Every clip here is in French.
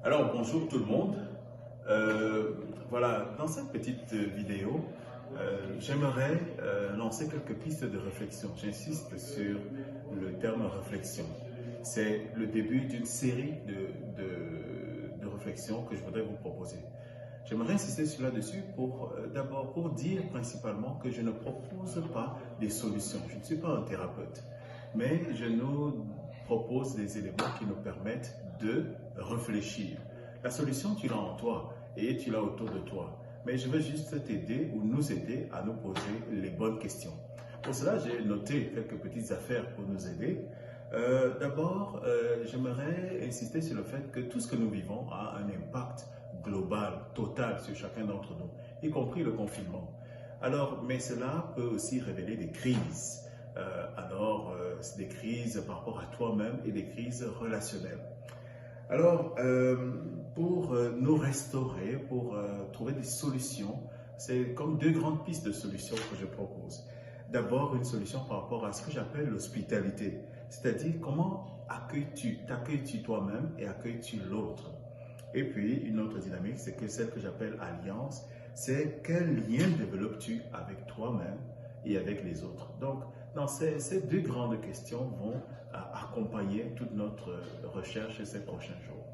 Alors bonjour tout le monde. Voilà, dans cette petite vidéo, j'aimerais lancer quelques pistes de réflexion. J'insiste sur le terme réflexion. C'est le début d'une série de réflexions que je voudrais vous proposer. J'aimerais insister sur là-dessus pour d'abord pour dire principalement que je ne propose pas des solutions. Je ne suis pas un thérapeute, mais je nous propose des éléments qui nous permettent de réfléchir. La solution, tu l'as en toi et tu l'as autour de toi. Mais je veux juste t'aider ou nous aider à nous poser les bonnes questions. Pour cela, j'ai noté quelques petites affaires pour nous aider. D'abord, j'aimerais insister sur le fait que tout ce que nous vivons a un impact global, total sur chacun d'entre nous, y compris le confinement. Alors, mais cela peut aussi révéler des crises. C'est des crises par rapport à toi-même et des crises relationnelles. Alors, pour nous restaurer, pour trouver des solutions, c'est comme deux grandes pistes de solutions que je propose. D'abord, une solution par rapport à ce que j'appelle l'hospitalité, c'est-à-dire comment t'accueilles-tu toi-même et accueilles-tu l'autre. Et puis, une autre dynamique, c'est que celle que j'appelle alliance, c'est quel lien développes-tu avec toi-même et avec les autres. Donc, ces deux grandes questions vont accompagner toute notre recherche ces prochains jours.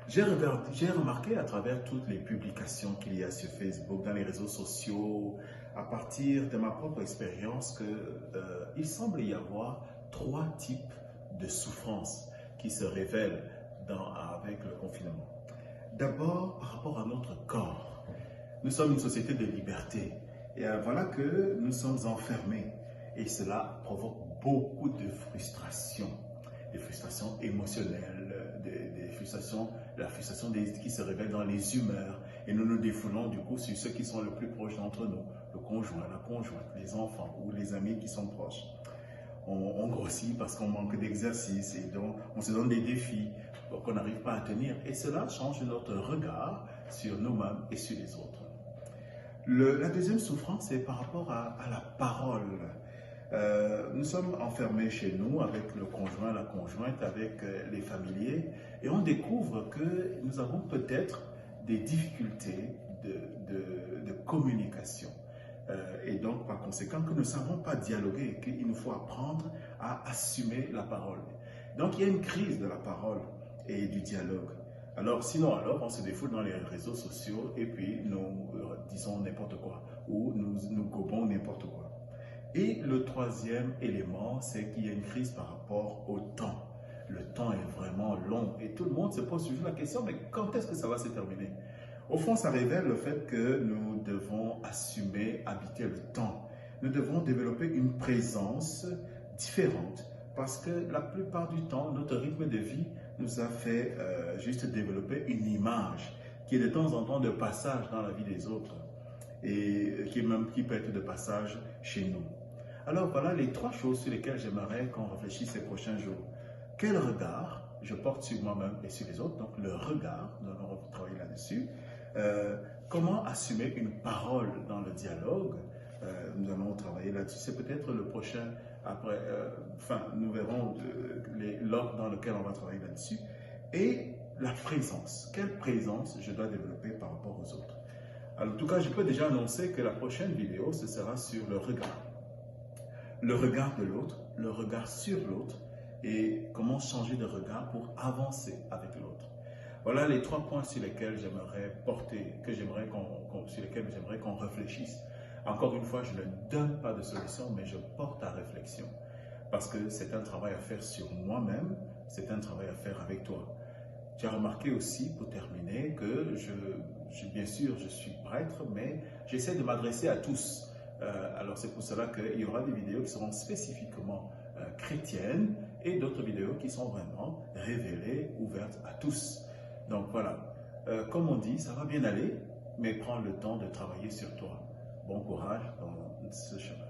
J'ai remarqué à travers toutes les publications qu'il y a sur Facebook, dans les réseaux sociaux, à partir de ma propre expérience, qu'il semble y avoir trois types de souffrances qui se révèlent avec le confinement. D'abord, par rapport à notre corps. Nous sommes une société de liberté et voilà que nous sommes enfermés et cela provoque beaucoup de frustrations, des frustrations émotionnelles, la frustration qui se révèle dans les humeurs et nous nous défoulons du coup sur ceux qui sont le plus proches d'entre nous, le conjoint, la conjointe, les enfants ou les amis qui sont proches. On grossit parce qu'on manque d'exercice et donc on se donne des défis qu'on n'arrive pas à tenir et cela change notre regard sur nous-mêmes et sur les autres. La deuxième souffrance, c'est par rapport à la parole. Nous sommes enfermés chez nous avec le conjoint, la conjointe, avec les familiers et on découvre que nous avons peut-être des difficultés de communication. Et donc, par conséquent, que nous ne savons pas dialoguer et qu'il nous faut apprendre à assumer la parole. Donc, il y a une crise de la parole et du dialogue. Alors, sinon, on se défoule dans les réseaux sociaux et puis nous disons n'importe quoi ou nous gobons n'importe quoi. Et le troisième élément, c'est qu'il y a une crise par rapport au temps. Le temps est vraiment long et tout le monde se pose toujours la question, mais quand est-ce que ça va se terminer? Au fond, ça révèle le fait que nous devons assumer, habiter le temps. Nous devons développer une présence différente parce que la plupart du temps, notre rythme de vie nous a fait juste développer une image qui est de temps en temps de passage dans la vie des autres et qui peut être de passage chez nous. Alors voilà les trois choses sur lesquelles j'aimerais qu'on réfléchisse ces prochains jours. Quel regard je porte sur moi-même et sur les autres? Donc le regard, nous allons travailler là-dessus. Comment assumer une parole dans le dialogue? Nous allons travailler là-dessus. C'est peut-être le prochain, après, nous verrons l'ordre dans lequel on va travailler là-dessus. Et la présence. Quelle présence je dois développer par rapport aux autres? Alors, en tout cas, je peux déjà annoncer que la prochaine vidéo, ce sera sur le regard. Le regard de l'autre, le regard sur l'autre et comment changer de regard pour avancer avec l'autre. Voilà les trois points sur lesquels j'aimerais porter, sur lesquels j'aimerais qu'on réfléchisse. Encore une fois, je ne donne pas de solution, mais je porte à réflexion. Parce que c'est un travail à faire sur moi-même, c'est un travail à faire avec toi. Tu as remarqué aussi, pour terminer, que bien sûr, je suis prêtre, mais j'essaie de m'adresser à tous. Alors c'est pour cela qu'il y aura des vidéos qui seront spécifiquement chrétiennes et d'autres vidéos qui sont vraiment révélées, ouvertes à tous. Donc voilà, comme on dit, ça va bien aller, mais prends le temps de travailler sur toi. Bon courage dans ce chemin.